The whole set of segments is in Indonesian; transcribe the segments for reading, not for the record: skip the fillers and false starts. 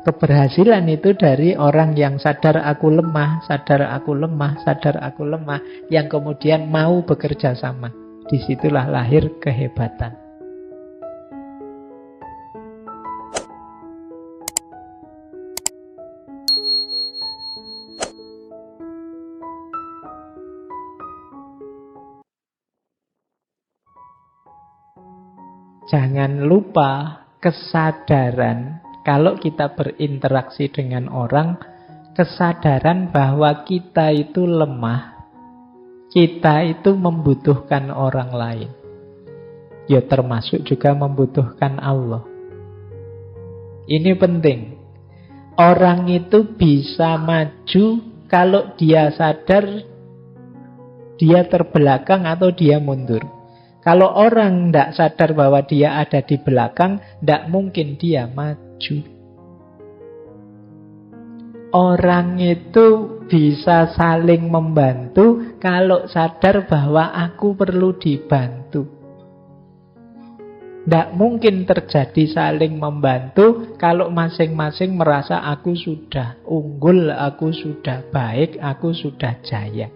Keberhasilan itu dari orang yang sadar aku lemah, sadar aku lemah, sadar aku lemah, yang kemudian mau bekerja sama. Disitulah lahir kehebatan. Jangan lupa kesadaran, kalau kita berinteraksi dengan orang, kesadaran bahwa kita itu lemah, kita itu membutuhkan orang lain. Ya termasuk juga membutuhkan Allah. Ini penting. Orang itu bisa maju kalau dia sadar dia terbelakang atau dia mundur. Kalau orang tidak sadar bahwa dia ada di belakang, tidak mungkin dia maju. Orang itu bisa saling membantu kalau sadar bahwa aku perlu dibantu. Tidak mungkin terjadi saling membantu kalau masing-masing merasa aku sudah unggul, aku sudah baik, aku sudah jaya.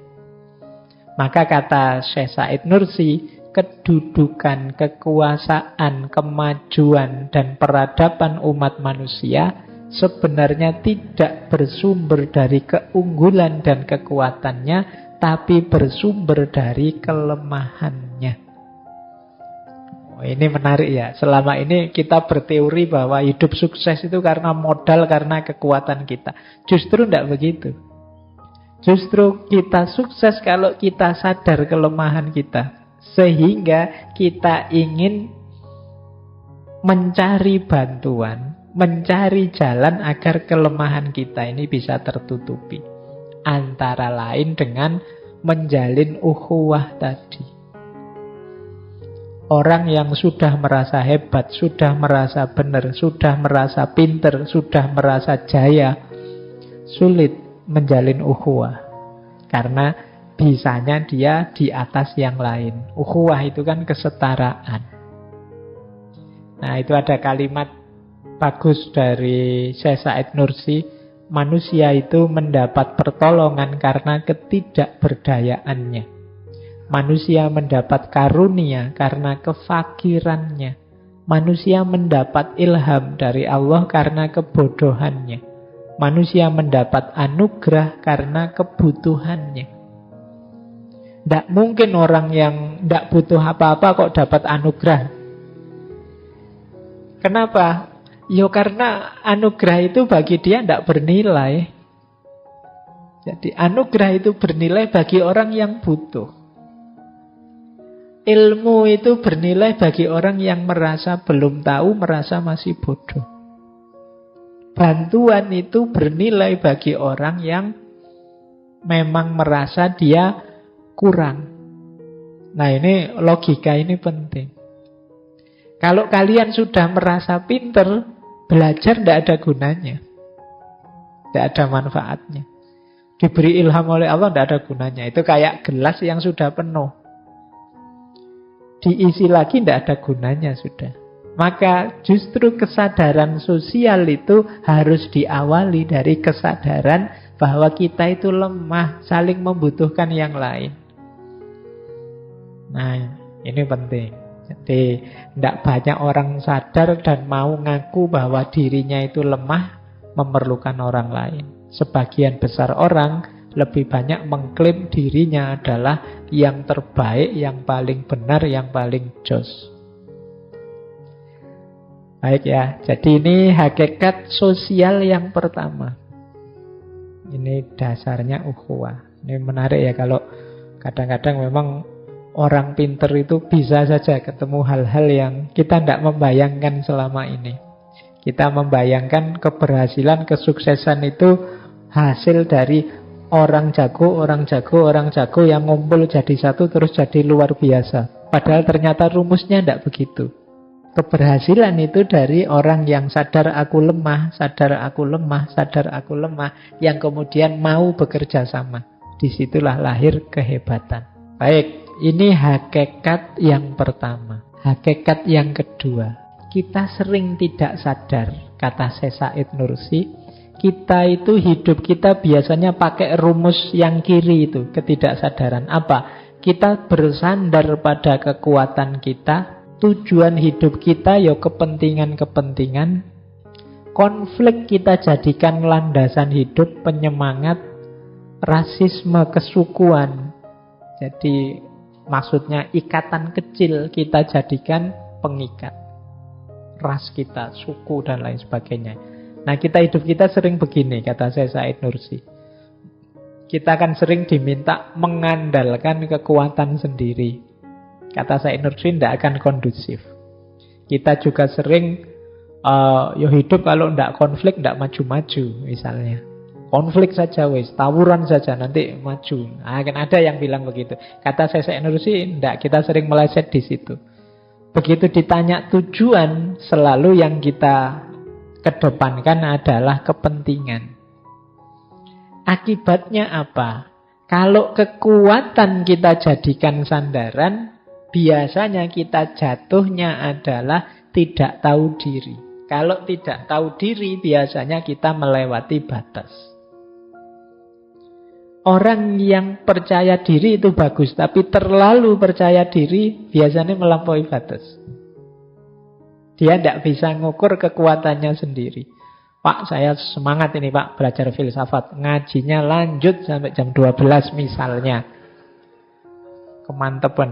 Maka kata Syekh Said Nursi, kedudukan, kekuasaan, kemajuan, dan peradaban umat manusia sebenarnya tidak bersumber dari keunggulan dan kekuatannya, tapi bersumber dari kelemahannya. Oh, ini menarik ya. Selama ini kita berteori bahwa hidup sukses itu karena modal, karena kekuatan kita. Justru tidak begitu. Justru kita sukses kalau kita sadar kelemahan kita. Sehingga kita ingin mencari bantuan, mencari jalan agar kelemahan kita ini bisa tertutupi. Antara lain dengan menjalin ukhuwah tadi. Orang yang sudah merasa hebat, sudah merasa benar, sudah merasa pinter, sudah merasa jaya, sulit menjalin ukhuwah. Karena bisanya dia di atas yang lain. Ukhuwah itu kan kesetaraan. Nah, itu ada kalimat bagus dari Syekh Said Nursi. Manusia itu mendapat pertolongan karena ketidakberdayaannya. Manusia mendapat karunia karena kefakirannya. Manusia mendapat ilham dari Allah karena kebodohannya. Manusia mendapat anugerah karena kebutuhannya. Tidak mungkin orang yang tidak butuh apa-apa kok dapat anugerah. Kenapa? Ya karena anugerah itu bagi dia tidak bernilai. Jadi anugerah itu bernilai bagi orang yang butuh. Ilmu itu bernilai bagi orang yang merasa belum tahu, merasa masih bodoh. Bantuan itu bernilai bagi orang yang memang merasa dia kurang. Nah, ini logika ini penting. Kalau kalian sudah merasa pinter, belajar tidak ada gunanya. Tidak ada manfaatnya. Diberi ilham oleh Allah tidak ada gunanya. Itu kayak gelas yang sudah penuh. Diisi lagi tidak ada gunanya sudah. Maka justru kesadaran sosial itu harus diawali dari kesadaran bahwa kita itu lemah, saling membutuhkan yang lain. Nah, ini penting. Jadi, tidak banyak orang sadar dan mau ngaku bahwa dirinya itu lemah, memerlukan orang lain. Sebagian besar orang lebih banyak mengklaim dirinya adalah yang terbaik, yang paling benar, yang paling jos. Baik ya, jadi ini hakikat sosial yang pertama. Ini dasarnya ukhuwah. Ini menarik ya, kalau kadang-kadang memang orang pinter itu bisa saja ketemu hal-hal yang kita tidak membayangkan selama ini. Kita membayangkan keberhasilan, kesuksesan itu hasil dari orang jago yang ngumpul jadi satu terus jadi luar biasa. Padahal ternyata rumusnya tidak begitu. Keberhasilan itu dari orang yang sadar aku lemah, sadar aku lemah, sadar aku lemah, yang kemudian mau bekerja sama. Disitulah lahir kehebatan. Baik. Ini hakikat yang pertama. Hakikat yang kedua, kita sering tidak sadar Kata Syekh Said Nursi, kita itu hidup kita biasanya pakai rumus yang kiri itu, ketidaksadaran. Apa? Kita bersandar pada kekuatan kita, tujuan hidup kita ya kepentingan-kepentingan, konflik kita jadikan landasan hidup, penyemangat, rasisme, kesukuan. Jadi maksudnya ikatan kecil kita jadikan pengikat. Ras kita, suku dan lain sebagainya. Nah hidup kita sering begini, kata saya Said Nursi. Kita akan sering diminta mengandalkan kekuatan sendiri. Kata Said Nursi tidak akan kondusif. Kita juga sering hidup kalau tidak konflik, tidak maju-maju misalnya. Konflik saja wis, tawuran saja nanti maju. Nah, kan ada yang bilang begitu. Kata Syekh Nursi, tidak, kita sering meleset di situ. Begitu ditanya tujuan, selalu yang kita kedepankan adalah kepentingan. Akibatnya apa? Kalau kekuatan kita jadikan sandaran, biasanya kita jatuhnya adalah tidak tahu diri. Kalau tidak tahu diri, biasanya kita melewati batas. Orang yang percaya diri itu bagus, tapi terlalu percaya diri biasanya melampaui batas. Dia tidak bisa ngukur kekuatannya sendiri. Pak, saya semangat ini Pak, belajar filsafat. Ngajinya lanjut sampai jam 12 misalnya. Kemantepan.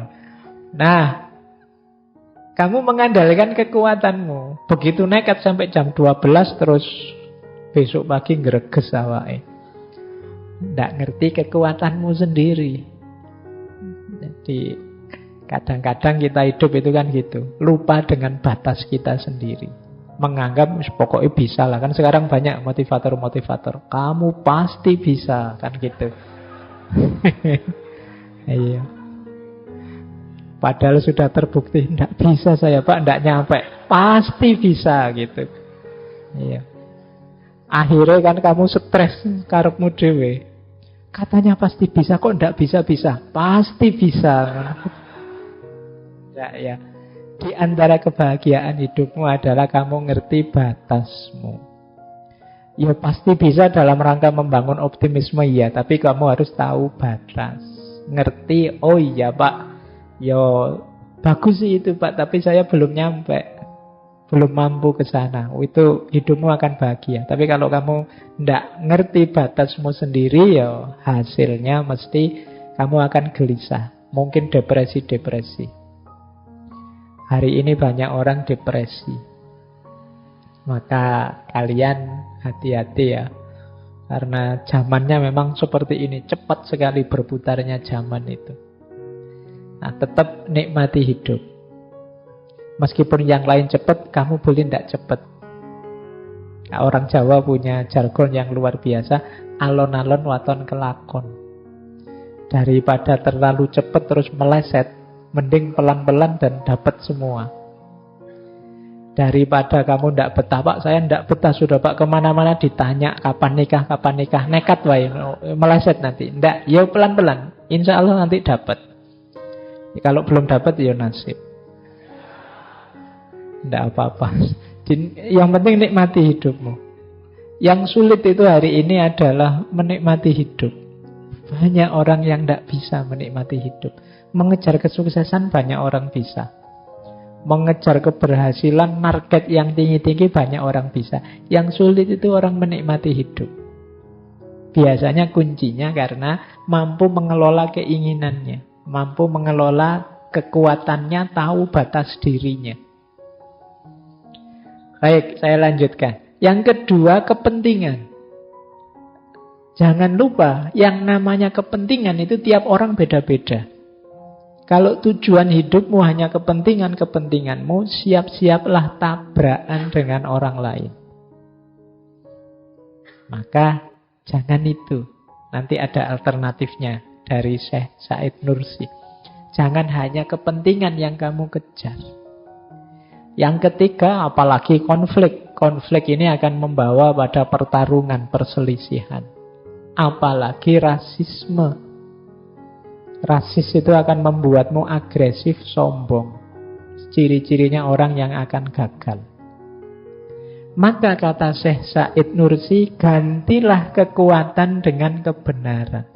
Nah, kamu mengandalkan kekuatanmu. Begitu nekat sampai jam 12 terus besok pagi greges awake. Tidak ngerti kekuatanmu sendiri. Jadi kadang-kadang kita hidup itu kan gitu, lupa dengan batas kita sendiri. Menganggap pokoknya bisa lah. Kan sekarang banyak motivator-motivator, kamu pasti bisa, kan gitu. Iya. Padahal sudah terbukti tidak bisa saya Pak, tidak nyampe. Pasti bisa gitu. Iya. Akhirnya kan kamu stres karepmu dhewe. Katanya pasti bisa, kok tidak bisa-bisa? Pasti bisa. Ya. Di antara kebahagiaan hidupmu adalah kamu ngerti batasmu. Ya pasti bisa dalam rangka membangun optimisme ya, tapi kamu harus tahu batas. Ngerti, oh iya Pak, ya bagus sih itu Pak, tapi saya belum nyampe. Belum mampu ke sana. Itu hidupmu akan bahagia. Tapi kalau kamu tidak ngerti batasmu sendiri, ya hasilnya mesti kamu akan gelisah. Mungkin depresi-depresi. Hari ini banyak orang depresi. Maka kalian hati-hati ya. Karena zamannya memang seperti ini. Cepat sekali berputarnya zaman itu. Nah, tetap nikmati hidup. Meskipun yang lain cepat, kamu boleh tidak cepat. Nah, orang Jawa punya jargon yang luar biasa, alon-alon waton kelakon. Daripada terlalu cepat terus meleset, mending pelan-pelan dan dapat semua. Daripada kamu tidak betah, Pak, saya tidak betah sudah Pak, kemana-mana ditanya kapan nikah, nekat wae, meleset nanti. Tidak, ya pelan-pelan, insya Allah nanti dapat. Kalau belum dapat, ya nasib. Tidak apa-apa. Yang penting nikmati hidupmu. Yang sulit itu hari ini adalah menikmati hidup. Banyak orang yang tidak bisa menikmati hidup. Mengejar kesuksesan banyak orang bisa. Mengejar keberhasilan, target yang tinggi-tinggi banyak orang bisa. Yang sulit itu orang menikmati hidup. Biasanya kuncinya karena mampu mengelola keinginannya, mampu mengelola kekuatannya, tahu batas dirinya. Baik, saya lanjutkan. Yang kedua, kepentingan. Jangan lupa, yang namanya kepentingan itu tiap orang beda-beda. Kalau tujuan hidupmu hanya kepentinganmu, siap-siaplah tabrakan dengan orang lain. Maka jangan itu. Nanti ada alternatifnya dari Syekh Said Nursi. Jangan hanya kepentingan yang kamu kejar. Yang ketiga, apalagi konflik. Konflik ini akan membawa pada pertarungan, perselisihan. Apalagi rasisme. Rasis itu akan membuatmu agresif, sombong. Ciri-cirinya orang yang akan gagal. Maka kata Syekh Said Nursi, gantilah kekuatan dengan kebenaran.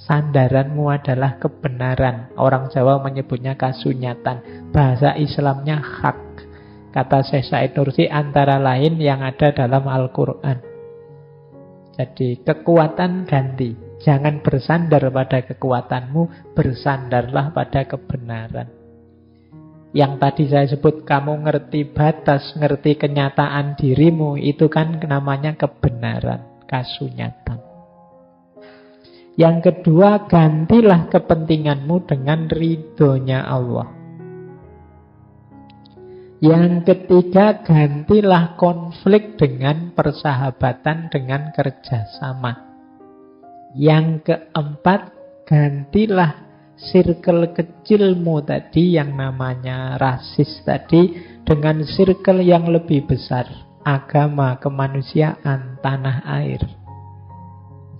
Sandaranmu adalah kebenaran. Orang Jawa menyebutnya kasunyatan. Bahasa Islamnya hak. Kata Syekh Said Nursi, antara lain yang ada dalam Al-Quran. Jadi kekuatan ganti. Jangan bersandar pada kekuatanmu, bersandarlah pada kebenaran. Yang tadi saya sebut, kamu ngerti batas, ngerti kenyataan dirimu, itu kan namanya kebenaran, kasunyatan. Yang kedua, gantilah kepentinganmu dengan ridhonya Allah. Yang ketiga, gantilah konflik dengan persahabatan, dengan kerjasama. Yang keempat, gantilah circle kecilmu tadi yang namanya rasis tadi dengan circle yang lebih besar, agama, kemanusiaan, tanah air.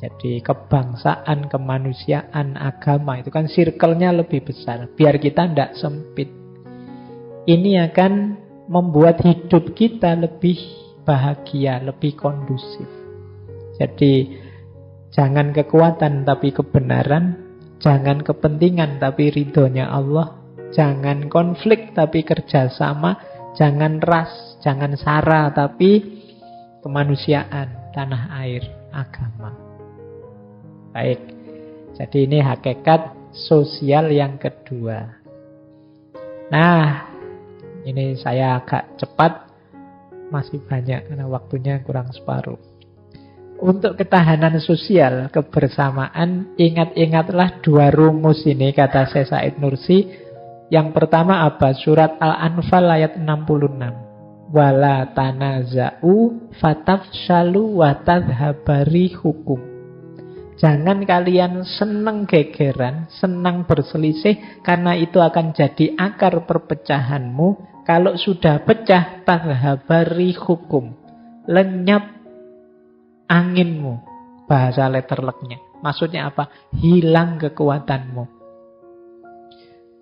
Jadi kebangsaan, kemanusiaan, agama itu kan circle-nya lebih besar, biar kita tidak sempit. Ini akan membuat hidup kita lebih bahagia, lebih kondusif. Jadi jangan kekuatan tapi kebenaran, jangan kepentingan tapi ridhonya Allah, jangan konflik tapi kerjasama, jangan ras, jangan sara tapi kemanusiaan, tanah air, agama. Baik, jadi ini hakikat sosial yang kedua. Nah, ini saya agak cepat, masih banyak karena waktunya kurang separuh. Untuk ketahanan sosial, kebersamaan, ingat-ingatlah dua rumus ini, kata Syekh Said Nursi. Yang pertama apa? Surat Al-Anfal ayat 66. Wala tanaza'u fatafshalu wa tadhhabari hukum. Jangan kalian senang gegeran, senang berselisih, karena itu akan jadi akar perpecahanmu. Kalau sudah pecah, tadhhabari hukum. Lenyap anginmu, bahasa letterleknya. Maksudnya apa? Hilang kekuatanmu.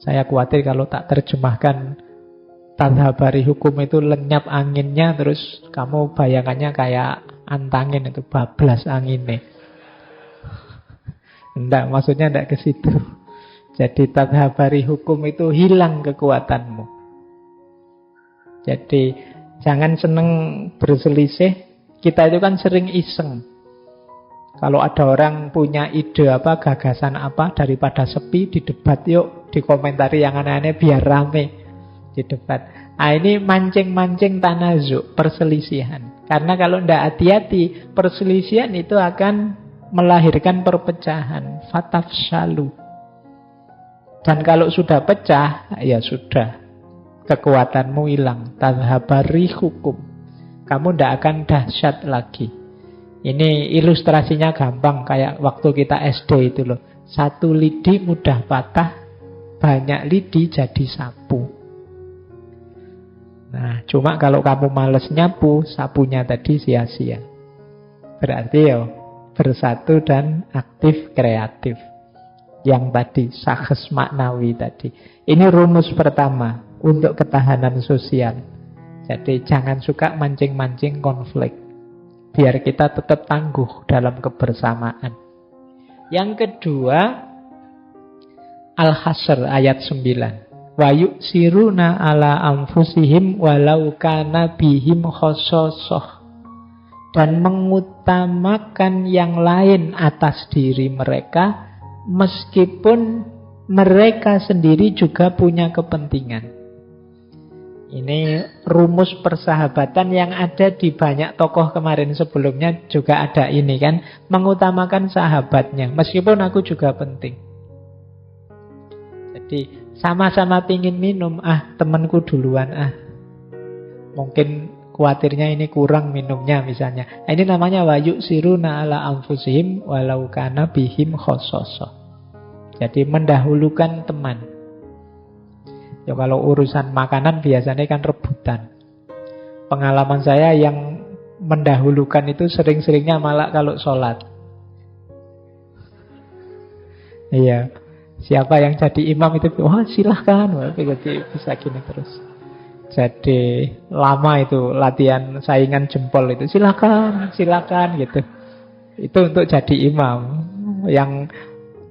Saya khawatir kalau tak terjemahkan tadhhabari hukum itu lenyap anginnya, terus kamu bayangannya kayak antangin itu, bablas anginnya. Enggak, maksudnya enggak ke situ. Jadi tadhhabari hukum itu hilang kekuatanmu. Jadi jangan seneng berselisih. Kita itu kan sering iseng. Kalau ada orang punya ide apa, gagasan apa, daripada sepi, di debat yuk, di komentari yang aneh-aneh biar rame di debat. Nah, ini mancing-mancing tanazuk, perselisihan. Karena kalau tidak hati-hati, perselisihan itu akan melahirkan perpecahan, fatafshalu. Dan kalau sudah pecah, ya sudah, kekuatanmu hilang, tadhhabari hukum. Kamu tidak akan dahsyat lagi. Ini ilustrasinya gampang, kayak waktu kita SD itu loh. Satu lidi mudah patah, banyak lidi jadi sapu. Nah, cuma kalau kamu males nyapu, sapunya tadi sia-sia. Berarti ya bersatu dan aktif kreatif. Yang tadi, sakhs maknawi tadi. Ini rumus pertama untuk ketahanan sosial. Jadi jangan suka mancing-mancing konflik. Biar kita tetap tangguh dalam kebersamaan. Yang kedua, Al-Hasr ayat 9. Wa yu'siruna ala anfusihim walau kana bihim khososoh. Dan mengutamakan yang lain atas diri mereka, meskipun mereka sendiri juga punya kepentingan. Ini rumus persahabatan yang ada di banyak tokoh kemarin sebelumnya juga ada ini kan. Mengutamakan sahabatnya, meskipun aku juga penting. Jadi sama-sama pingin minum, temanku duluan mungkin khawatirnya ini kurang minumnya misalnya. Ini namanya wa yu'siruna ala anfusihim walau kana bihim khososoh. Jadi mendahulukan teman. Ya kalau urusan makanan biasanya kan rebutan. Pengalaman saya yang mendahulukan itu sering-seringnya malah kalau sholat. Iya. Siapa yang jadi imam itu, wah silahkan, wah, bisa gini terus. Jadi lama itu latihan saingan jempol itu. Silakan, silakan gitu. Itu untuk jadi imam. Yang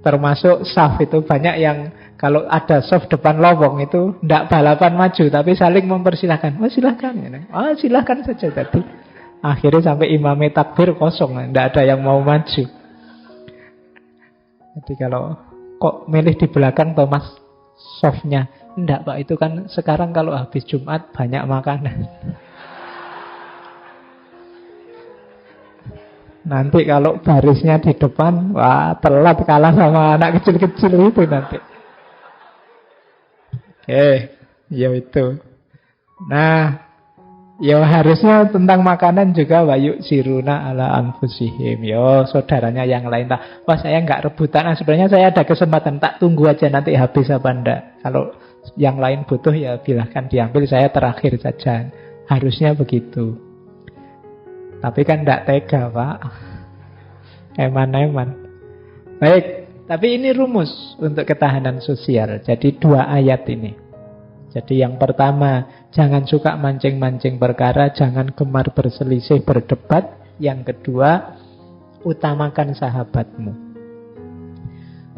termasuk saf itu banyak yang kalau ada saf depan lowong itu tidak balapan maju tapi saling mempersilahkan. Oh silakan, oh silakan saja tadi. Akhirnya sampai imamnya takbir kosong, tidak ada yang mau maju. Jadi kalau kok milih di belakang Thomas softnya, enggak Pak, itu kan sekarang kalau habis Jumat banyak makanan. Nanti kalau barisnya di depan, wah telat kalah sama anak kecil-kecil itu nanti. Oke, ya itu. Nah, ya harusnya tentang makanan juga wayu siruna ala anfusihim. Yo saudaranya yang lain tak. Wah saya nggak rebutan. Nah, sebenarnya saya ada kesempatan, tak tunggu aja nanti habis apa enggak. Kalau yang lain butuh ya silahkan diambil, saya terakhir saja. Harusnya begitu. Tapi kan enggak tega Pak. Eman-eman. Baik, tapi ini rumus untuk ketahanan sosial. Jadi 2 ayat ini. Jadi yang pertama, jangan suka mancing-mancing perkara, jangan gemar berselisih, berdebat. Yang kedua, utamakan sahabatmu.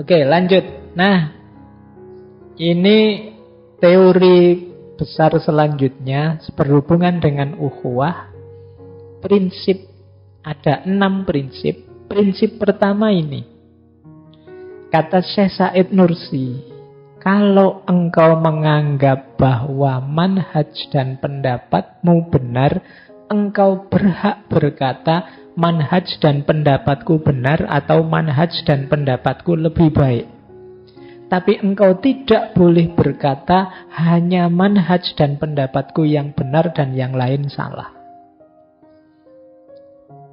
Oke, lanjut. Nah, ini teori besar selanjutnya berhubungan dengan ukhuwah. Prinsip, ada 6 prinsip. Prinsip pertama ini, kata Syekh Said Nursi, kalau engkau menganggap bahwa manhaj dan pendapatmu benar, engkau berhak berkata manhaj dan pendapatku benar atau manhaj dan pendapatku lebih baik. Tapi engkau tidak boleh berkata hanya manhaj dan pendapatku yang benar dan yang lain salah.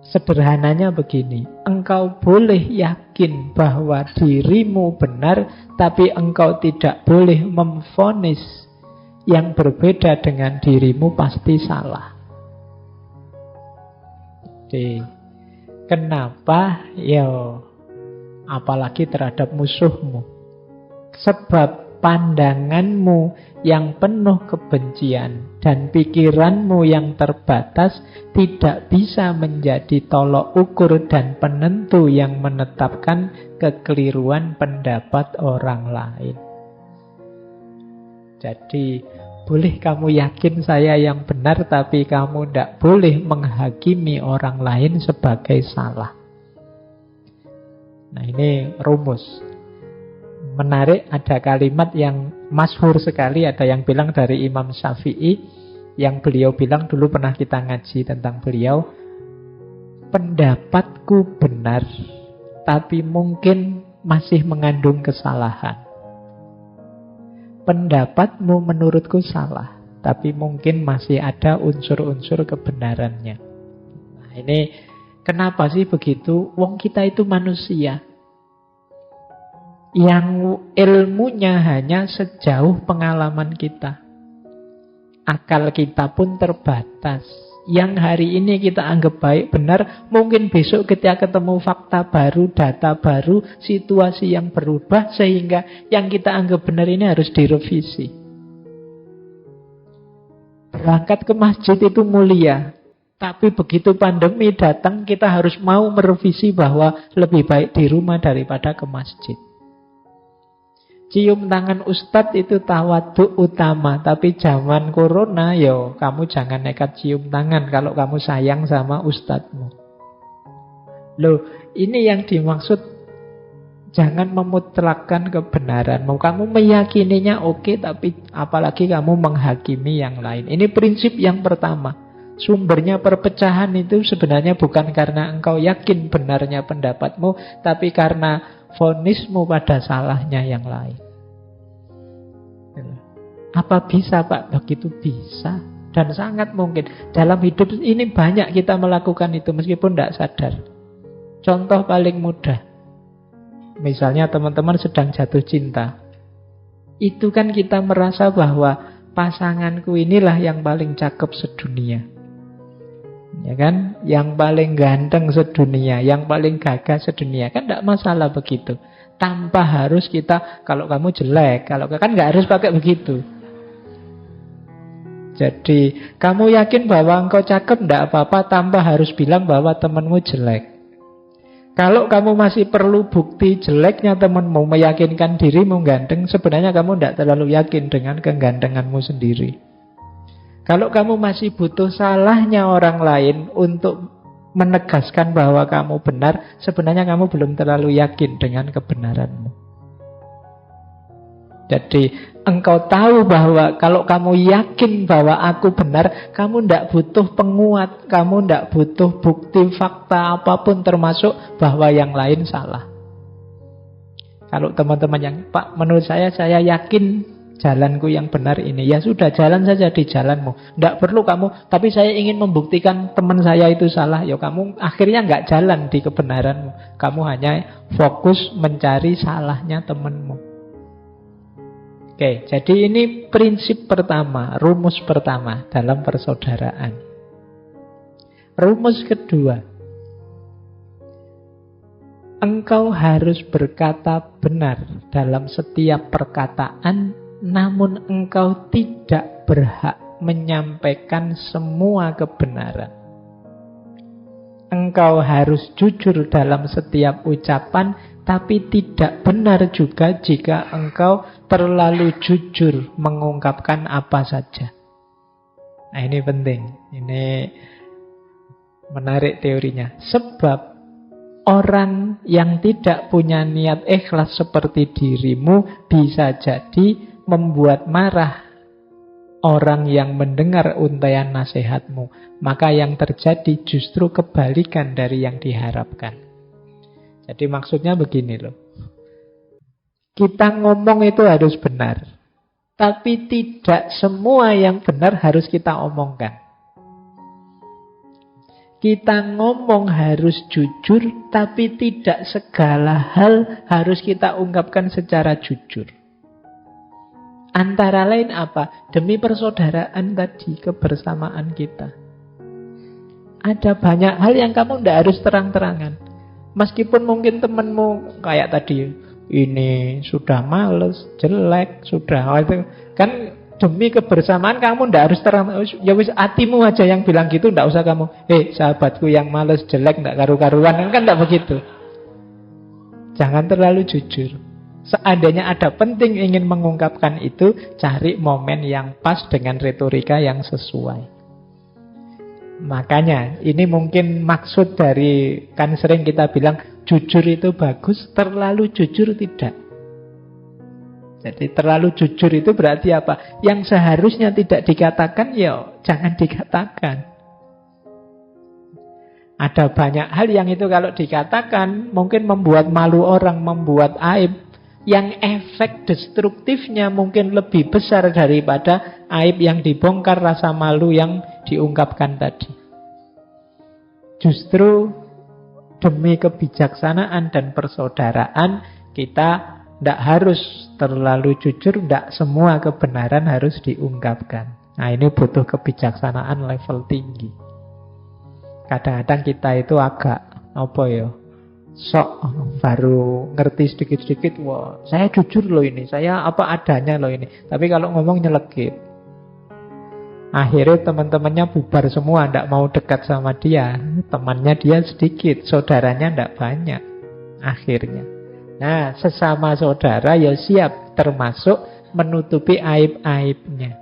Sederhananya begini, engkau boleh yakin bahwa dirimu benar, tapi engkau tidak boleh memvonis yang berbeda dengan dirimu pasti salah. Jadi, kenapa? Ya, apalagi terhadap musuhmu. Sebab pandanganmu yang penuh kebencian dan pikiranmu yang terbatas tidak bisa menjadi tolok ukur dan penentu yang menetapkan kekeliruan pendapat orang lain. Jadi, boleh kamu yakin saya yang benar, tapi kamu tidak boleh menghakimi orang lain sebagai salah. Nah, ini rumus. Menarik, ada kalimat yang masyhur sekali, ada yang bilang dari Imam Syafi'i, yang beliau bilang dulu pernah kita ngaji tentang beliau, pendapatku benar, tapi mungkin masih mengandung kesalahan. Pendapatmu menurutku salah, tapi mungkin masih ada unsur-unsur kebenarannya. Nah, ini kenapa sih begitu? Wong kita itu manusia yang ilmunya hanya sejauh pengalaman kita. Akal kita pun terbatas. Yang hari ini kita anggap baik benar, mungkin besok ketika ketemu fakta baru, data baru, situasi yang berubah, sehingga yang kita anggap benar ini harus direvisi. Berangkat ke masjid itu mulia, tapi begitu pandemi datang, kita harus mau merevisi bahwa lebih baik di rumah daripada ke masjid. Cium tangan ustadz itu tawaduk utama, tapi zaman corona, yo kamu jangan nekat cium tangan kalau kamu sayang sama ustadzmu. Loh, ini yang dimaksud jangan memutlakkan kebenaranmu. Kamu meyakininya oke, tapi apalagi kamu menghakimi yang lain. Ini prinsip yang pertama. Sumbernya perpecahan itu sebenarnya bukan karena engkau yakin benarnya pendapatmu, tapi karena vonismu pada salahnya yang lain. Apa bisa Pak? Begitu bisa. Dan sangat mungkin. Dalam hidup ini banyak kita melakukan itu meskipun tidak sadar. Contoh paling mudah. Misalnya teman-teman sedang jatuh cinta. Itu kan kita merasa bahwa pasanganku inilah yang paling cakep sedunia. Ya kan? Yang paling ganteng sedunia, yang paling gagah sedunia. Kan tidak masalah begitu. Tanpa harus kita, kalau kamu jelek, kalau kan nggak harus pakai begitu. Jadi, kamu yakin bahwa engkau cakep, tidak apa-apa, tanpa harus bilang bahwa temanmu jelek. Kalau kamu masih perlu bukti jeleknya temanmu meyakinkan dirimu ganteng, sebenarnya kamu tidak terlalu yakin dengan kegantenganmu sendiri. Kalau kamu masih butuh salahnya orang lain untuk menegaskan bahwa kamu benar, sebenarnya kamu belum terlalu yakin dengan kebenaranmu. Jadi engkau tahu bahwa kalau kamu yakin bahwa aku benar, kamu tidak butuh penguat, kamu tidak butuh bukti fakta apapun termasuk bahwa yang lain salah. Kalau teman-teman yang, Pak, menurut saya yakin jalanku yang benar ini. Ya sudah, jalan saja di jalanmu. Tidak perlu kamu, tapi saya ingin membuktikan teman saya itu salah. Ya kamu akhirnya nggak jalan di kebenaranmu. Kamu hanya fokus mencari salahnya temanmu. Oke, jadi ini prinsip pertama, rumus pertama dalam persaudaraan. Rumus kedua, engkau harus berkata benar dalam setiap perkataan, namun engkau tidak berhak menyampaikan semua kebenaran. Engkau harus jujur dalam setiap ucapan, tapi tidak benar juga jika engkau terlalu jujur mengungkapkan apa saja. Nah, ini penting. Ini menarik teorinya. Sebab orang yang tidak punya niat ikhlas seperti dirimu bisa jadi membuat marah orang yang mendengar untaian nasihatmu. Maka yang terjadi justru kebalikan dari yang diharapkan. Jadi maksudnya begini loh. Kita ngomong itu harus benar. Tapi tidak semua yang benar harus kita omongkan. Kita ngomong harus jujur, tapi tidak segala hal harus kita ungkapkan secara jujur. Antara lain apa? Demi persaudaraan tadi, kebersamaan kita. Ada banyak hal yang kamu tidak harus terang-terangan. Meskipun mungkin temanmu kayak tadi, ini sudah males, jelek, sudah itu kan demi kebersamaan kamu ndak harus terang. Ya wis hatimu aja yang bilang gitu, ndak usah kamu. Sahabatku yang males, jelek, ndak karu-karuan, kan ndak begitu. Jangan terlalu jujur. Seandainya ada penting ingin mengungkapkan itu, cari momen yang pas dengan retorika yang sesuai. Makanya ini mungkin maksud dari, kan sering kita bilang jujur itu bagus, terlalu jujur tidak. Jadi terlalu jujur itu berarti apa? Yang seharusnya tidak dikatakan, ya jangan dikatakan. Ada banyak hal yang itu kalau dikatakan mungkin membuat malu orang, membuat aib, yang efek destruktifnya mungkin lebih besar daripada aib yang dibongkar, rasa malu yang diungkapkan tadi. Justru demi kebijaksanaan dan persaudaraan, kita tidak harus terlalu jujur, tidak semua kebenaran harus diungkapkan. Nah, ini butuh kebijaksanaan level tinggi. Kadang-kadang kita itu agak sok baru ngerti sedikit-sedikit, wah saya jujur loh ini, saya apa adanya loh ini. Tapi kalau ngomong nyelekit, akhirnya teman-temannya bubar semua, tidak mau dekat sama dia. Temannya dia sedikit, saudaranya tidak banyak akhirnya. Nah, sesama saudara ya siap, termasuk menutupi aib-aibnya.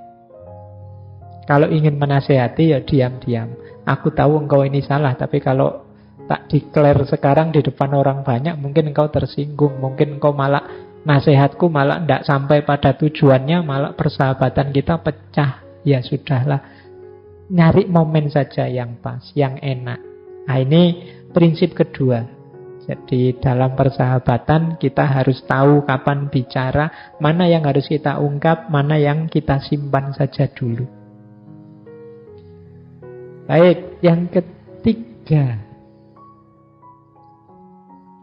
Kalau ingin menasehati ya diam-diam. Aku tahu engkau ini salah, tapi kalau tak declare sekarang di depan orang banyak, mungkin engkau tersinggung, mungkin engkau malah nasihatku malah tidak sampai pada tujuannya, malah persahabatan kita pecah. Ya sudahlah, nyari momen saja yang pas, yang enak. Nah, ini prinsip kedua. Jadi dalam persahabatan kita harus tahu kapan bicara, mana yang harus kita ungkap, mana yang kita simpan saja dulu. Baik, yang ketiga.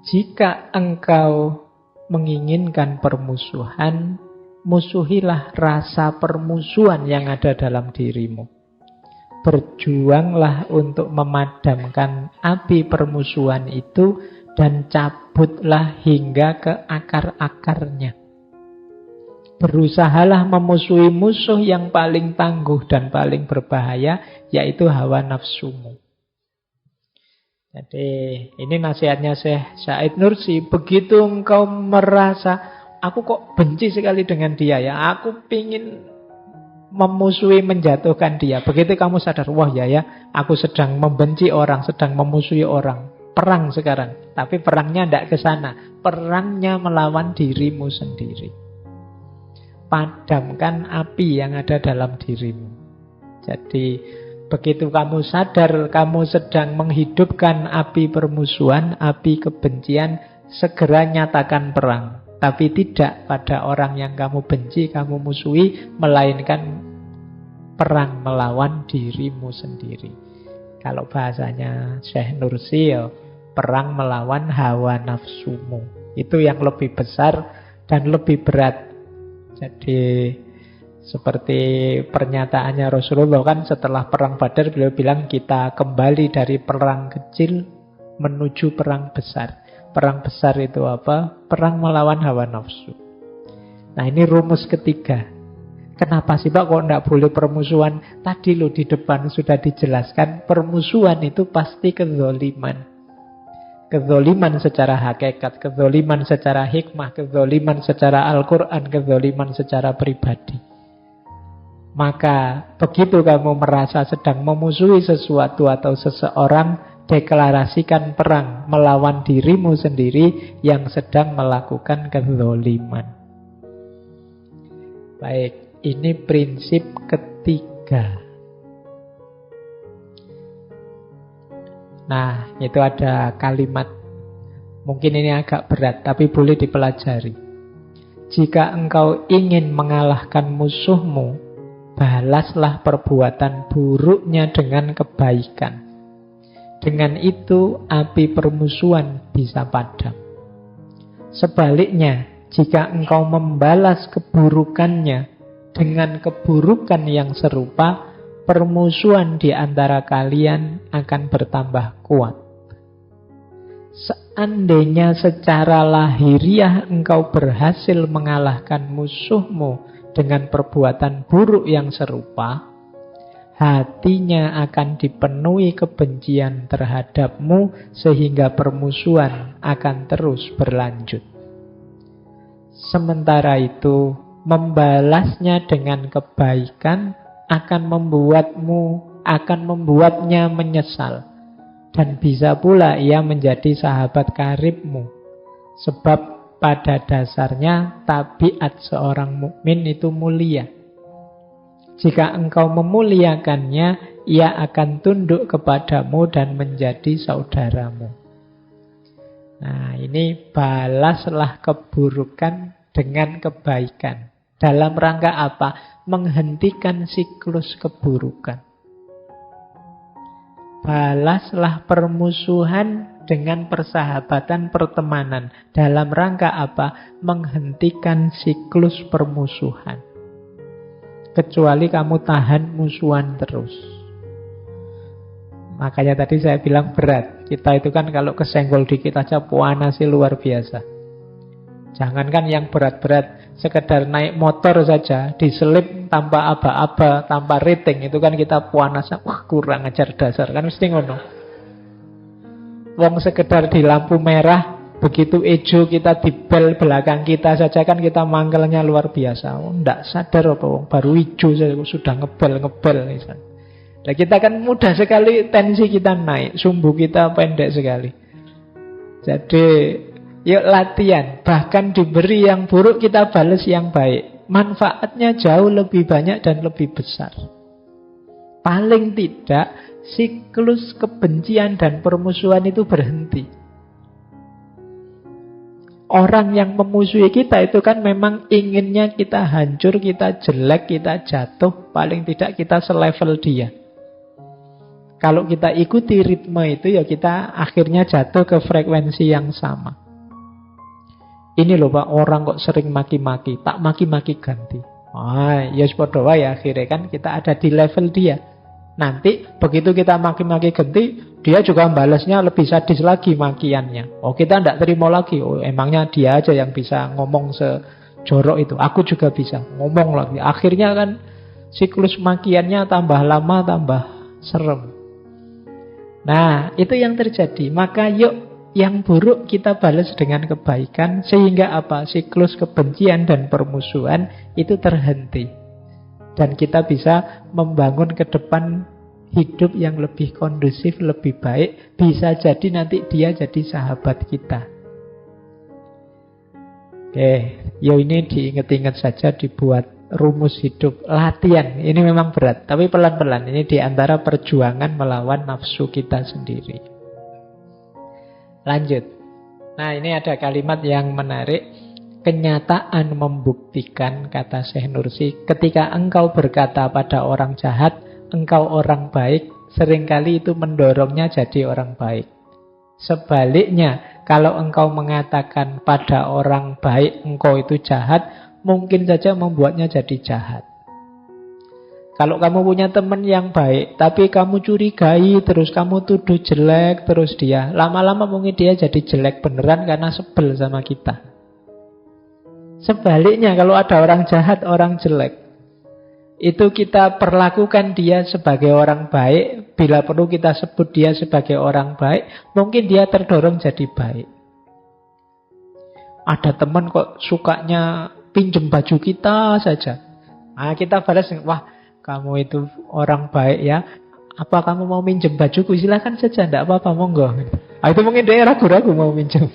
Jika engkau menginginkan permusuhan, musuhilah rasa permusuhan yang ada dalam dirimu. Berjuanglah untuk memadamkan api permusuhan itu dan cabutlah hingga ke akar-akarnya. berusahalah memusuhi musuh yang paling tangguh dan paling berbahaya, yaitu hawa nafsumu. Jadi ini nasihatnya Syekh Said Nursi. Begitu engkau merasa, aku kok benci sekali dengan dia ya, aku pingin memusuhi, menjatuhkan dia. Begitu kamu sadar, wah ya, aku sedang membenci orang, sedang memusuhi orang. Perang sekarang. Tapi perangnya tidak ke sana. Perangnya melawan dirimu sendiri. Padamkan api yang ada dalam dirimu. Jadi begitu kamu sadar kamu sedang menghidupkan api permusuhan, api kebencian, segera nyatakan perang. Tapi tidak pada orang yang kamu benci, kamu musuhi, melainkan perang melawan dirimu sendiri. Kalau bahasanya Syekh Nursi, ya, perang melawan hawa nafsumu. Itu yang lebih besar dan lebih berat. Jadi seperti pernyataannya Rasulullah kan setelah perang Badar, beliau bilang kita kembali dari perang kecil menuju perang besar. Perang besar itu apa? Perang melawan hawa nafsu. Nah ini rumus ketiga. Kenapa sih Pak kok tidak boleh permusuhan? Tadi loh di depan sudah dijelaskan, permusuhan itu pasti kezoliman. Kezoliman secara hakikat, kezoliman secara hikmah, kezoliman secara Al-Quran, kezoliman secara pribadi. Maka begitu kamu merasa sedang memusuhi sesuatu atau seseorang, deklarasikan perang melawan dirimu sendiri yang sedang melakukan kezoliman. Baik, ini prinsip ketiga. Nah, itu ada kalimat, mungkin ini agak berat, tapi boleh dipelajari. Jika engkau ingin mengalahkan musuhmu, balaslah perbuatan buruknya dengan kebaikan. Dengan itu api permusuhan bisa padam. Sebaliknya, jika engkau membalas keburukannya dengan keburukan yang serupa, permusuhan di antara kalian akan bertambah kuat. Seandainya secara lahiriah engkau berhasil mengalahkan musuhmu dengan perbuatan buruk yang serupa, hatinya akan dipenuhi kebencian terhadapmu sehingga permusuhan akan terus berlanjut. Sementara itu, membalasnya dengan kebaikan akan membuatnya menyesal, dan bisa pula ia menjadi sahabat karibmu. Sebab pada dasarnya tabiat seorang mukmin itu mulia. Jika engkau memuliakannya, ia akan tunduk kepadamu dan menjadi saudaramu. Nah, ini balaslah keburukan dengan kebaikan. Dalam rangka apa? Menghentikan siklus keburukan. Balaslah permusuhan dengan persahabatan, pertemanan. Dalam rangka apa? Menghentikan siklus permusuhan. Kecuali kamu tahan musuhan terus. Makanya tadi saya bilang berat. Kita itu kan kalau kesenggol dikit aja puanasi luar biasa. Jangankan yang berat-berat, sekedar naik motor saja, diselip tanpa aba-aba, tanpa rating, itu kan kita puanasa, wah kurang ajar dasar, kan mesti ngono. Wong sekedar di lampu merah, begitu ijo kita di bel belakang kita saja kan kita mangkelnya luar biasa. Nggak sadar apa wong baru ijo saja sudah ngebel misalnya. Nah, kita kan mudah sekali tensi kita naik, sumbu kita pendek sekali. Jadi yuk latihan, bahkan diberi yang buruk kita balas yang baik. Manfaatnya jauh lebih banyak dan lebih besar. Paling tidak siklus kebencian dan permusuhan itu berhenti. Orang yang memusuhi kita itu kan memang inginnya kita hancur, kita jelek, kita jatuh. Paling tidak kita selevel dia. Kalau kita ikuti ritme itu ya kita akhirnya jatuh ke frekuensi yang sama. Ini loh Pak, orang kok sering maki-maki, tak maki-maki ganti. Ya padha wae akhirnya kan kita ada di level dia. Nanti begitu kita maki-maki ganti, dia juga balasnya lebih sadis lagi makiannya. Kita tidak terima lagi. Emangnya dia aja yang bisa ngomong jorok itu. Aku juga bisa ngomong lagi. Akhirnya kan siklus makiannya tambah lama, tambah serem. Nah, itu yang terjadi. Maka yuk yang buruk kita balas dengan kebaikan. Sehingga apa? Siklus kebencian dan permusuhan itu terhenti. Dan kita bisa membangun ke depan hidup yang lebih kondusif, lebih baik. Bisa jadi nanti dia jadi sahabat kita. Oke, ya ini diingat-ingat saja, dibuat rumus hidup, latihan. Ini memang berat, tapi pelan-pelan. Ini diantara perjuangan melawan nafsu kita sendiri. Lanjut. Nah, ini ada kalimat yang menarik. Kenyataan membuktikan, kata Syekh Nursi, ketika engkau berkata pada orang jahat, engkau orang baik, seringkali itu mendorongnya jadi orang baik. Sebaliknya, kalau engkau mengatakan pada orang baik engkau itu jahat, mungkin saja membuatnya jadi jahat. Kalau kamu punya teman yang baik, tapi kamu curigai, terus kamu tuduh jelek, terus dia, lama-lama mungkin dia jadi jelek beneran karena sebel sama kita. Sebaliknya, kalau ada orang jahat, orang jelek, itu kita perlakukan dia sebagai orang baik. Bila perlu kita sebut dia sebagai orang baik, mungkin dia terdorong jadi baik. Ada teman kok sukanya pinjem baju kita saja. Nah, kita balas, wah kamu itu orang baik ya, apa kamu mau minjem bajuku? Silakan saja, tidak apa-apa, monggo. Nah, itu mungkin dia ragu-ragu mau minjem.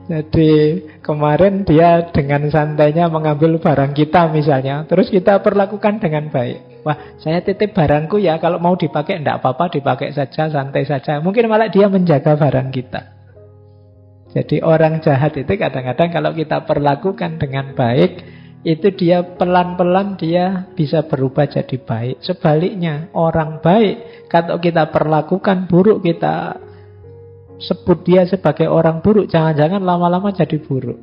Jadi kemarin dia dengan santainya mengambil barang kita misalnya, terus kita perlakukan dengan baik. Wah, saya titip barangku ya, kalau mau dipakai tidak apa-apa, dipakai saja, santai saja. Mungkin malah dia menjaga barang kita. Jadi orang jahat itu kadang-kadang kalau kita perlakukan dengan baik, itu dia pelan-pelan dia bisa berubah jadi baik. Sebaliknya, orang baik kalau kita perlakukan buruk, kita sebut dia sebagai orang buruk, jangan-jangan lama-lama jadi buruk.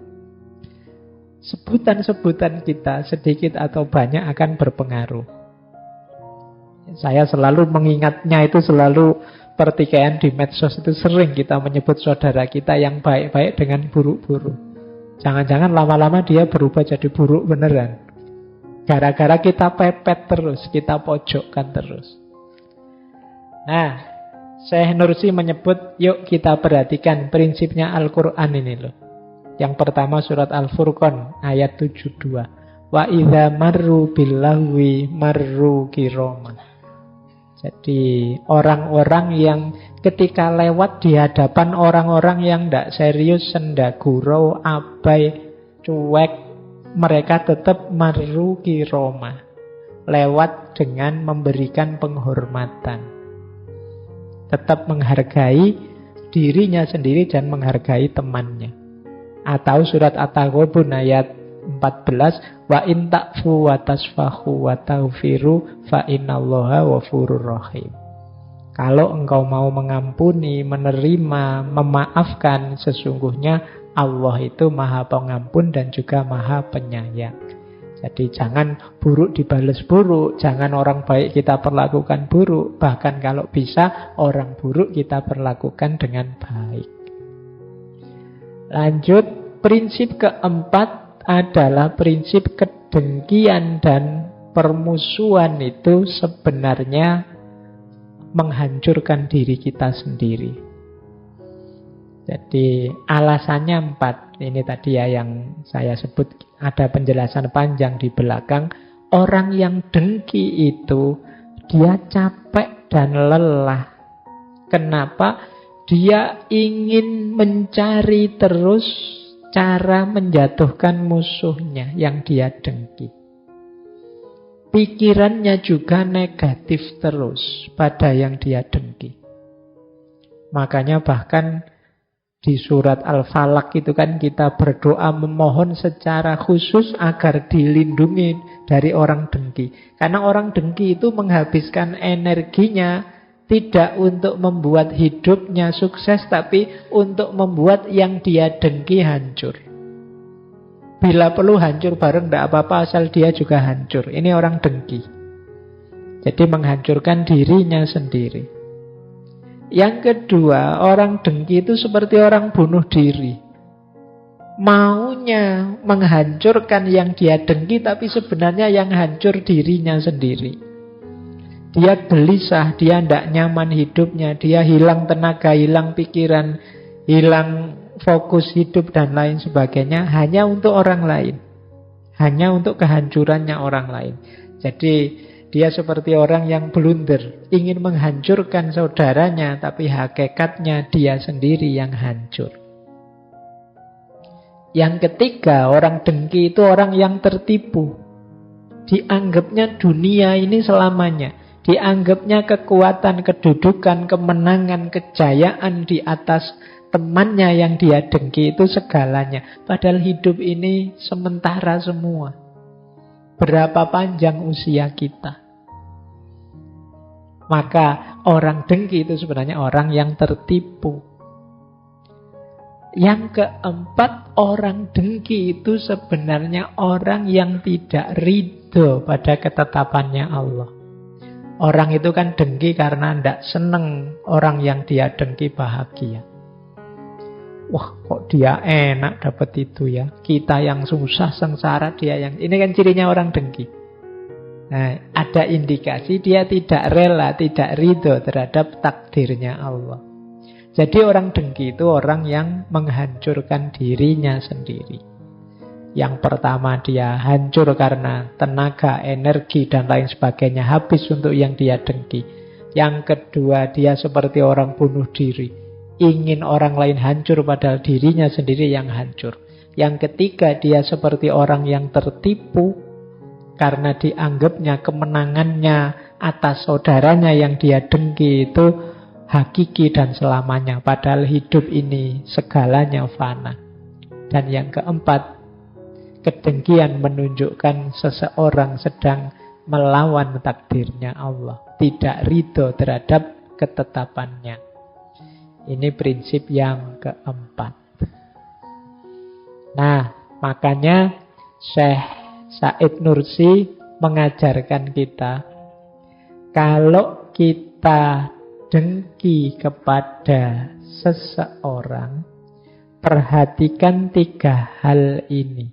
Sebutan-sebutan kita sedikit atau banyak akan berpengaruh. Saya selalu mengingatnya itu selalu pertikaian di medsos itu sering kita menyebut saudara kita yang baik-baik dengan buruk-buruk. Jangan-jangan lama-lama dia berubah jadi buruk beneran. Gara-gara kita pepet terus, kita pojokkan terus. Nah, Syekh Nursi menyebut, yuk kita perhatikan prinsipnya Al-Quran ini loh. Yang pertama surat Al-Furqan ayat 72. Wa idza marru billahwi marru kirama. Jadi orang-orang yang ketika lewat di hadapan orang-orang yang tidak serius, sendagurau, abai, cuek, mereka tetap marru kirama. Lewat dengan memberikan penghormatan. Tetap menghargai dirinya sendiri dan menghargai temannya. Atau surat At-Taghabun ayat 14, wa in ta'fu wa tasfahu wa taghfiru fa innallaha ghafurur rahim. Kalau engkau mau mengampuni, menerima, memaafkan, sesungguhnya Allah itu Maha Pengampun dan juga Maha Penyayang. Jadi jangan buruk dibales buruk, jangan orang baik kita perlakukan buruk, bahkan kalau bisa orang buruk kita perlakukan dengan baik. Lanjut, prinsip keempat adalah prinsip kedengkian dan permusuhan itu sebenarnya menghancurkan diri kita sendiri. Jadi alasannya 4. Ini tadi ya yang saya sebut, ada penjelasan panjang di belakang. Orang yang dengki itu dia capek dan lelah. Kenapa? Dia ingin mencari terus cara menjatuhkan musuhnya yang dia dengki. Pikirannya juga negatif terus pada yang dia dengki. Makanya bahkan di surat Al-Falaq itu kan kita berdoa memohon secara khusus agar dilindungi dari orang dengki. Karena orang dengki itu menghabiskan energinya tidak untuk membuat hidupnya sukses, tapi untuk membuat yang dia dengki hancur. Bila perlu hancur bareng tidak apa-apa, asal dia juga hancur. Ini orang dengki. Jadi menghancurkan dirinya sendiri. Yang kedua, orang dengki itu seperti orang bunuh diri. maunya menghancurkan yang dia dengki, tapi sebenarnya yang hancur dirinya sendiri. Dia gelisah, dia tidak nyaman hidupnya, dia hilang tenaga, hilang pikiran, hilang fokus hidup dan lain sebagainya hanya untuk orang lain. Hanya untuk kehancurannya orang lain. Jadi dia seperti orang yang blunder, ingin menghancurkan saudaranya, tapi hakikatnya dia sendiri yang hancur. Yang ketiga, orang dengki itu orang yang tertipu. Dianggapnya dunia ini selamanya. Dianggapnya kekuatan, kedudukan, kemenangan, kejayaan di atas temannya yang dia dengki itu segalanya. Padahal hidup ini sementara semua. Berapa panjang usia kita? Maka orang dengki itu sebenarnya orang yang tertipu. Yang keempat, orang dengki itu sebenarnya orang yang tidak ridho pada ketetapannya Allah. Orang itu kan dengki karena tidak seneng orang yang dia dengki bahagia. Wah, kok dia enak dapat itu ya. Kita yang susah, sengsara, dia yang... Ini kan cirinya orang dengki. Nah, ada indikasi dia tidak rela, tidak ridho terhadap takdirnya Allah. Jadi orang dengki itu orang yang menghancurkan dirinya sendiri. Yang pertama, dia hancur karena tenaga, energi, dan lain sebagainya habis untuk yang dia dengki. Yang kedua, dia seperti orang bunuh diri, ingin orang lain hancur padahal dirinya sendiri yang hancur. Yang ketiga, dia seperti orang yang tertipu karena dianggapnya kemenangannya atas saudaranya yang dia dengki itu hakiki dan selamanya. Padahal hidup ini segalanya fana. Dan yang keempat, kedengkian menunjukkan seseorang sedang melawan takdirnya Allah. Tidak ridho terhadap ketetapannya. Ini prinsip yang keempat. Nah, makanya Syekh Said Nursi mengajarkan kita, kalau kita dengki kepada seseorang, perhatikan 3 hal ini.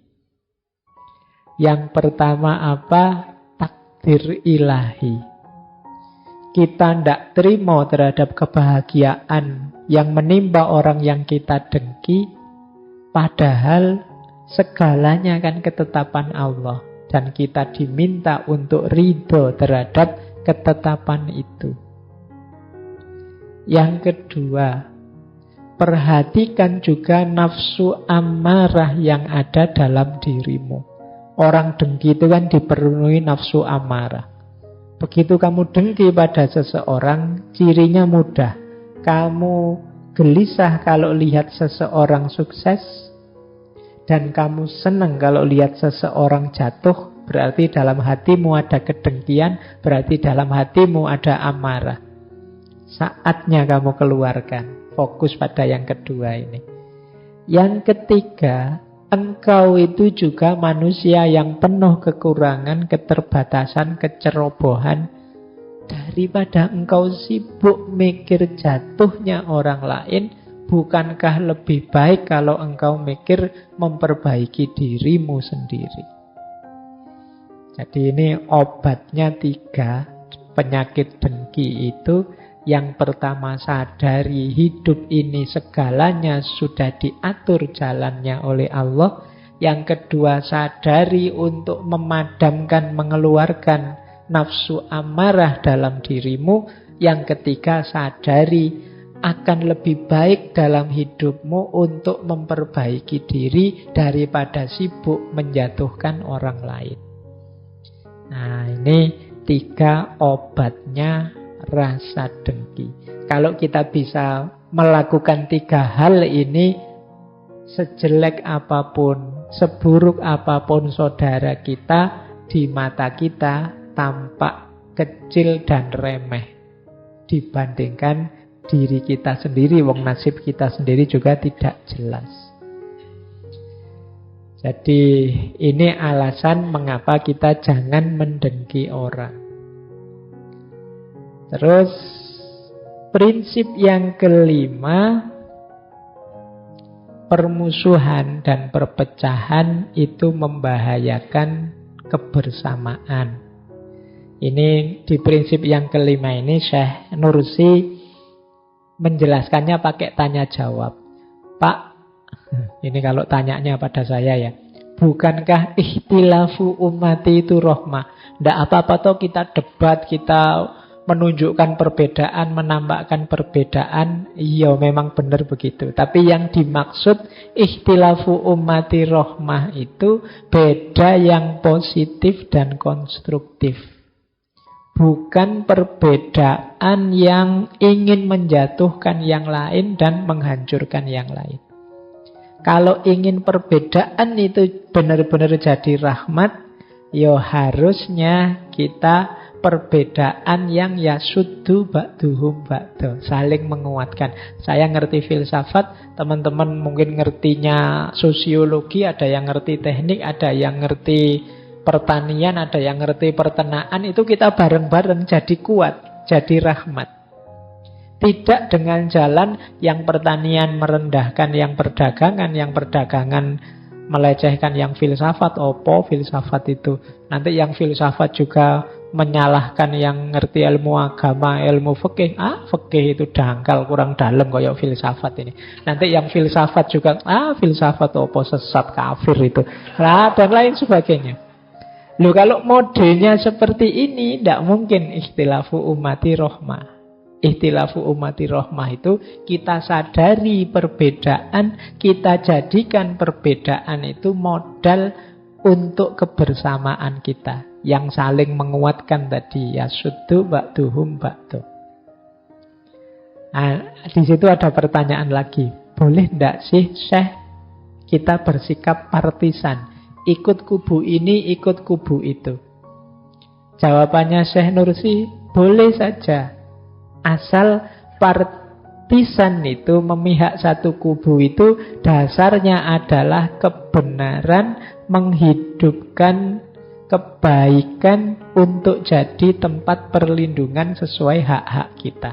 Yang pertama apa? Takdir ilahi. Kita tidak terima terhadap kebahagiaan yang menimpa orang yang kita dengki, padahal segalanya kan ketetapan Allah. Dan kita diminta untuk ridho terhadap ketetapan itu. Yang kedua, perhatikan juga nafsu amarah yang ada dalam dirimu. Orang dengki itu kan dipenuhi nafsu amarah. Begitu kamu dengki pada seseorang, cirinya mudah. Kamu gelisah kalau lihat seseorang sukses, dan kamu senang kalau lihat seseorang jatuh. Berarti dalam hatimu ada kedengkian, berarti dalam hatimu ada amarah. Saatnya kamu keluarkan. Fokus pada yang kedua ini. Yang ketiga, engkau itu juga manusia yang penuh kekurangan, keterbatasan, kecerobohan. Daripada engkau sibuk mikir jatuhnya orang lain, bukankah lebih baik kalau engkau mikir memperbaiki dirimu sendiri? Jadi ini obatnya 3 penyakit dengki itu. Yang pertama, sadari hidup ini segalanya sudah diatur jalannya oleh Allah. Yang kedua, sadari untuk memadamkan, mengeluarkan nafsu amarah dalam dirimu. Yang ketiga, sadari akan lebih baik dalam hidupmu untuk memperbaiki diri daripada sibuk menjatuhkan orang lain. Nah, ini 3 obatnya rasa dengki. Kalau kita bisa melakukan 3 hal ini, sejelek apapun, seburuk apapun saudara kita, di mata kita tampak kecil dan remeh dibandingkan diri kita sendiri. Wong nasib kita sendiri juga tidak jelas. Jadi ini alasan mengapa kita jangan mendengki orang. Terus prinsip yang kelima, permusuhan dan perpecahan itu membahayakan kebersamaan. Ini di prinsip yang kelima ini Syekh Nursi menjelaskannya pakai tanya jawab. Pak, ini kalau tanyanya pada saya ya, bukankah ikhtilafu ummati itu rahmah? Tidak apa-apa toh kita debat, kita menunjukkan perbedaan, menambahkan perbedaan. Iya memang benar begitu. Tapi yang dimaksud ikhtilafu ummati rahmah itu beda yang positif dan konstruktif. Bukan perbedaan yang ingin menjatuhkan yang lain dan menghancurkan yang lain. Kalau ingin perbedaan itu benar-benar jadi rahmat, ya harusnya kita perbedaan yang yasuddu ba'duhum ba'da, saling menguatkan. Saya ngerti filsafat, teman-teman mungkin ngertinya sosiologi, ada yang ngerti teknik, ada yang ngerti pertanian, ada yang ngerti peternakan. Itu kita bareng-bareng jadi kuat, jadi rahmat. Tidak dengan jalan yang pertanian merendahkan yang perdagangan melecehkan yang filsafat. Opo filsafat itu? Nanti yang filsafat juga menyalahkan yang ngerti ilmu agama, ilmu fikih. Fikih itu dangkal, kurang dalam kayak filsafat ini. Nanti yang filsafat juga, filsafat opo, sesat, kafir itu. Dan lain sebagainya. Loh, kalau modelnya seperti ini, tidak mungkin ikhtilafu ummati rahmah. Ikhtilafu ummati rahmah itu kita sadari perbedaan, kita jadikan perbedaan itu modal untuk kebersamaan kita yang saling menguatkan tadi, yasuddu ba'duhum ba'du. Di situ ada pertanyaan lagi. Boleh tidak sih Syekh kita bersikap partisan? Ikut kubu ini, ikut kubu itu. Jawabannya Syekh Nursi, boleh saja. Asal partisan itu memihak satu kubu itu dasarnya adalah kebenaran, menghidupkan kebaikan untuk jadi tempat perlindungan sesuai hak-hak kita.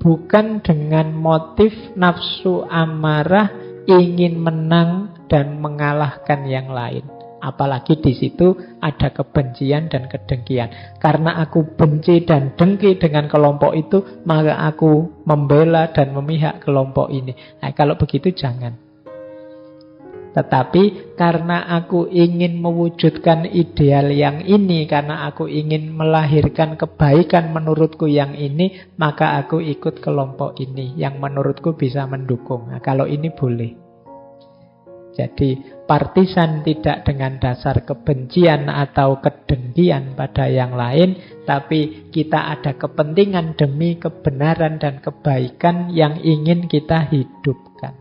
Bukan dengan motif nafsu amarah, ingin menang dan mengalahkan yang lain. Apalagi di situ ada kebencian dan kedengkian. Karena aku benci dan dengki dengan kelompok itu, maka aku membela dan memihak kelompok ini. Nah, kalau begitu jangan. Tetapi karena aku ingin mewujudkan ideal yang ini, karena aku ingin melahirkan kebaikan menurutku yang ini, maka aku ikut kelompok ini yang menurutku bisa mendukung. Nah, kalau ini boleh. Jadi partisan tidak dengan dasar kebencian atau kedengkian pada yang lain, tapi kita ada kepentingan demi kebenaran dan kebaikan yang ingin kita hidupkan.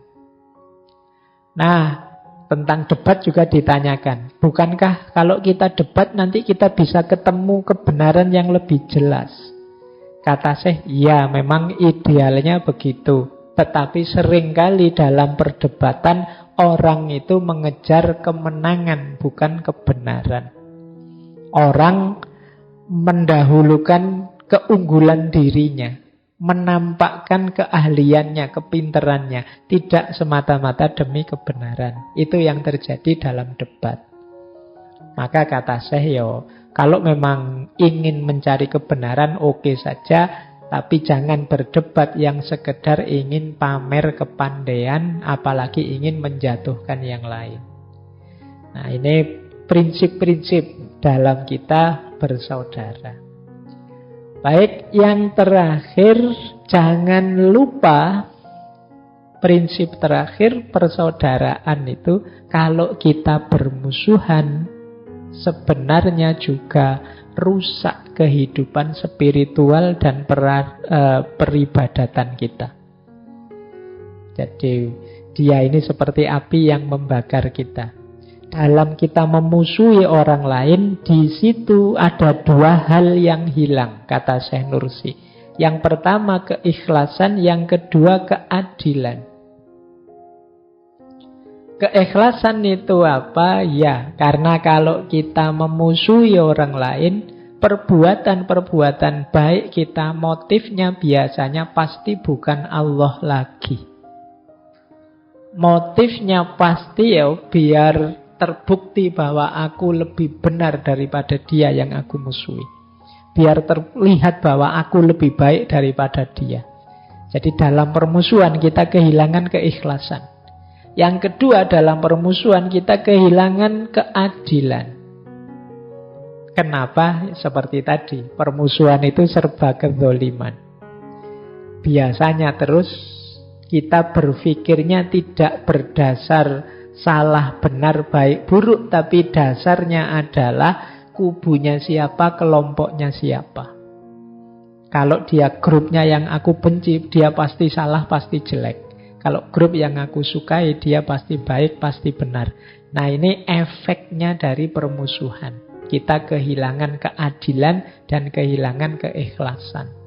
Nah, tentang debat juga ditanyakan. Bukankah kalau kita debat nanti kita bisa ketemu kebenaran yang lebih jelas? Kata Syekh, ya memang idealnya begitu. Tetapi seringkali dalam perdebatan orang itu mengejar kemenangan, bukan kebenaran. Orang mendahulukan keunggulan dirinya, menampakkan keahliannya, kepinterannya, tidak semata-mata demi kebenaran. Itu yang terjadi dalam debat. Maka kata Syekh, kalau memang ingin mencari kebenaran, oke saja. Tapi jangan berdebat yang sekedar ingin pamer kepandaian, apalagi ingin menjatuhkan yang lain. Nah, ini prinsip-prinsip dalam kita bersaudara. Baik, yang terakhir, jangan lupa prinsip terakhir persaudaraan itu, kalau kita bermusuhan, sebenarnya juga rusak kehidupan spiritual dan peribadatan kita. Jadi dia ini seperti api yang membakar kita. Dalam kita memusuhi orang lain, di situ ada dua hal yang hilang, kata Syekh Nursi. Yang pertama keikhlasan, yang kedua keadilan. Keikhlasan itu apa? Ya, karena kalau kita memusuhi orang lain, perbuatan-perbuatan baik kita motifnya biasanya pasti bukan Allah lagi. Motifnya pasti ya biar terbukti bahwa aku lebih benar daripada dia yang aku musuhi. Biar terlihat bahwa aku lebih baik daripada dia. Jadi dalam permusuhan kita kehilangan keikhlasan. Yang kedua, dalam permusuhan kita kehilangan keadilan. Kenapa? Seperti tadi, permusuhan itu serba kezoliman. Biasanya terus kita berpikirnya tidak berdasar salah, benar, baik, buruk, tapi dasarnya adalah kubunya siapa, kelompoknya siapa. Kalau dia grupnya yang aku benci, dia pasti salah, pasti jelek. Kalau grup yang aku sukai, dia pasti baik, pasti benar. Nah, ini efeknya dari permusuhan. Kita kehilangan keadilan dan kehilangan keikhlasan.